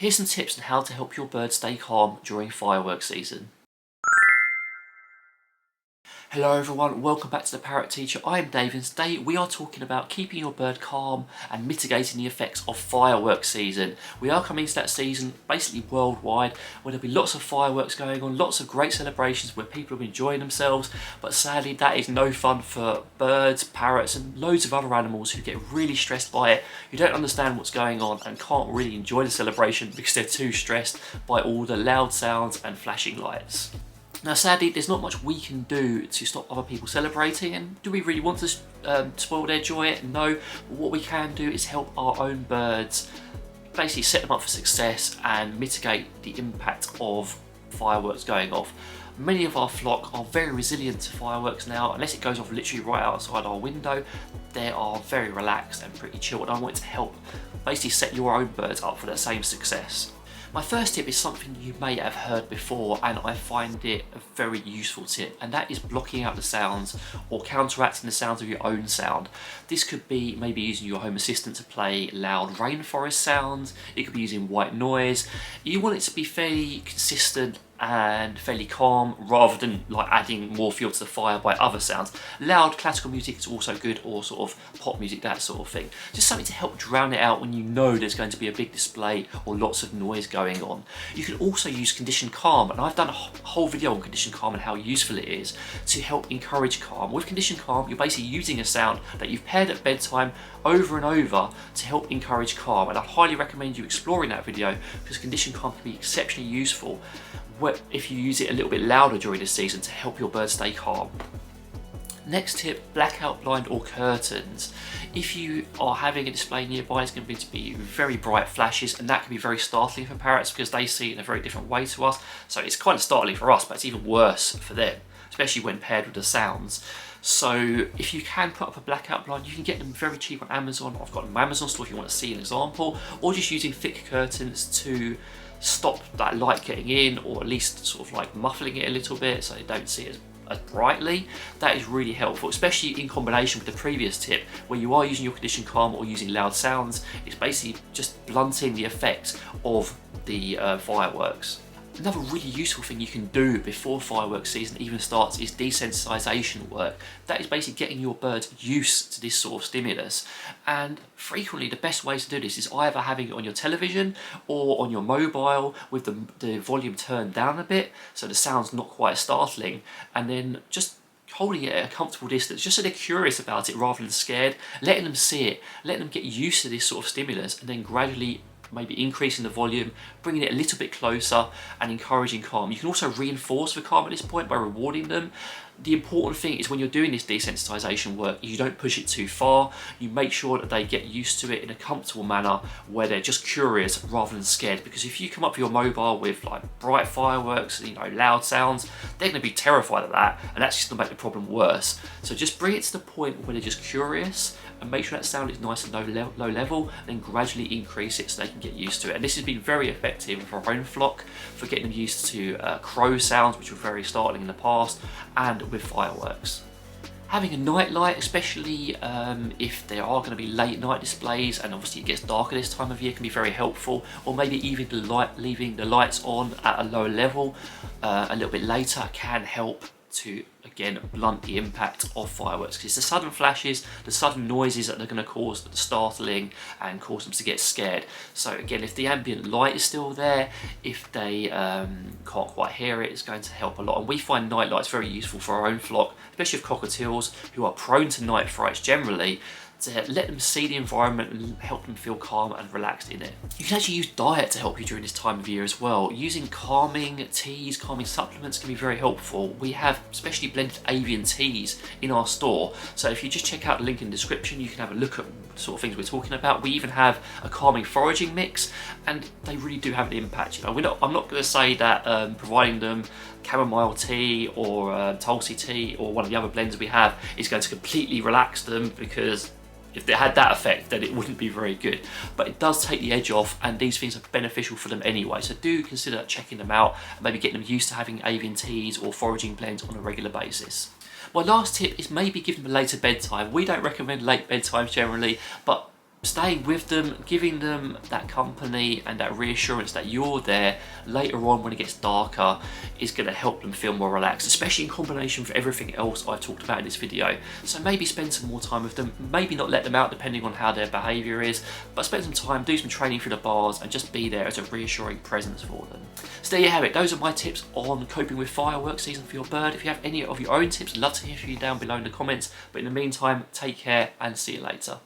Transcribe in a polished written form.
Here's some tips on how to help your bird stay calm during fireworks season. Hello everyone, welcome back to the Parrot Teacher. I am Dave and today we are talking about keeping your bird calm and mitigating the effects of fireworks season. We are coming to that season basically worldwide where there'll be lots of fireworks going on, lots of great celebrations where people are enjoying themselves, but sadly that is no fun for birds, parrots and loads of other animals who get really stressed by it, who don't understand what's going on and can't really enjoy the celebration because they're too stressed by all the loud sounds and flashing lights. Now sadly there's not much we can do to stop other people celebrating, and do we really want to spoil their joy? No, but what we can do is help our own birds, basically set them up for success and mitigate the impact of fireworks going off. Many of our flock are very resilient to fireworks now. Unless it goes off literally right outside our window, they are very relaxed and pretty chill, and I want to help basically set your own birds up for the same success. My first tip is something you may have heard before, and I find it a very useful tip, and that is blocking out the sounds or counteracting the sounds of your own sound. This could be maybe using your home assistant to play loud rainforest sounds, it could be using white noise. You want it to be fairly consistent and fairly calm rather than like adding more fuel to the fire by other sounds. Loud classical music is also good, or sort of pop music, that sort of thing. Just something to help drown it out when you know there's going to be a big display or lots of noise going on. You can also use conditioned calm, and I've done a whole video on conditioned calm and how useful it is to help encourage calm. With conditioned calm, you're basically using a sound that you've paired at bedtime over and over to help encourage calm, and I highly recommend you exploring that video because conditioned calm can be exceptionally useful if you use it a little bit louder during the season to help your bird stay calm. Next tip, blackout blind or curtains. If you are having a display nearby, it's going to be very bright flashes, and that can be very startling for parrots because they see it in a very different way to us. So it's kind of startling for us, but it's even worse for them, especially when paired with the sounds. So if you can put up a blackout blind, you can get them very cheap on Amazon. I've got them on Amazon store if you want to see an example, or just using thick curtains to stop that light getting in, or at least sort of like muffling it a little bit so you don't see it as brightly. That is really helpful, especially in combination with the previous tip where you are using your conditioned calm or using loud sounds. It's basically just blunting the effect of the fireworks. Another really useful thing you can do before fireworks season even starts is desensitization work. That is basically getting your birds used to this sort of stimulus, and frequently the best way to do this is either having it on your television or on your mobile with the volume turned down a bit so the sound's not quite startling, and then just holding it at a comfortable distance just so they're curious about it rather than scared, letting them see it, letting them get used to this sort of stimulus, and then gradually maybe increasing the volume, bringing it a little bit closer and encouraging calm. You can also reinforce the calm at this point by rewarding them. The important thing is when you're doing this desensitization work, you don't push it too far. You make sure that they get used to it in a comfortable manner where they're just curious rather than scared, because if you come up with your mobile with like bright fireworks, loud sounds, they're going to be terrified of that, and that's just going to make the problem worse. So just bring it to the point where they're just curious and make sure that sound is nice and low level, and then gradually increase it so they can get used to it. And this has been very effective with our own flock for getting them used to crow sounds, which were very startling in the past, and with fireworks. Having a night light, especially if there are going to be late night displays and obviously it gets darker this time of year, can be very helpful, or maybe even leaving the lights on at a lower level a little bit later can help to again blunt the impact of fireworks, because it's the sudden flashes, the sudden noises that are going to cause the startling and cause them to get scared. So again, if the ambient light is still there, if they can't quite hear it, it's going to help a lot. And we find night lights very useful for our own flock, especially with cockatiels who are prone to night frights generally, to let them see the environment and help them feel calm and relaxed in it. You can actually use diet to help you during this time of year as well. Using calming teas, calming supplements can be very helpful. We have specially blended Avian Teas in our store, so if you just check out the link in the description, you can have a look at the sort of things we're talking about. We even have a calming foraging mix, and they really do have an impact. I'm not going to say that providing them chamomile tea or tulsi tea or one of the other blends we have is going to completely relax them, because if they had that effect then it wouldn't be very good, but it does take the edge off, and these things are beneficial for them anyway, so do consider checking them out and maybe getting them used to having Avian Teas or foraging blends on a regular basis. My last tip is maybe give them a later bedtime. We don't recommend late bedtimes generally, but Staying with them, giving them that company and that reassurance that you're there later on when it gets darker is going to help them feel more relaxed, especially in combination with everything else I've talked about in this video. So maybe spend some more time with them, maybe not let them out depending on how their behaviour is, but spend some time, do some training through the bars and just be there as a reassuring presence for them. So there you have it, those are my tips on coping with fireworks season for your bird. If you have any of your own tips, I'd love to hear from you down below in the comments, but in the meantime, take care and see you later.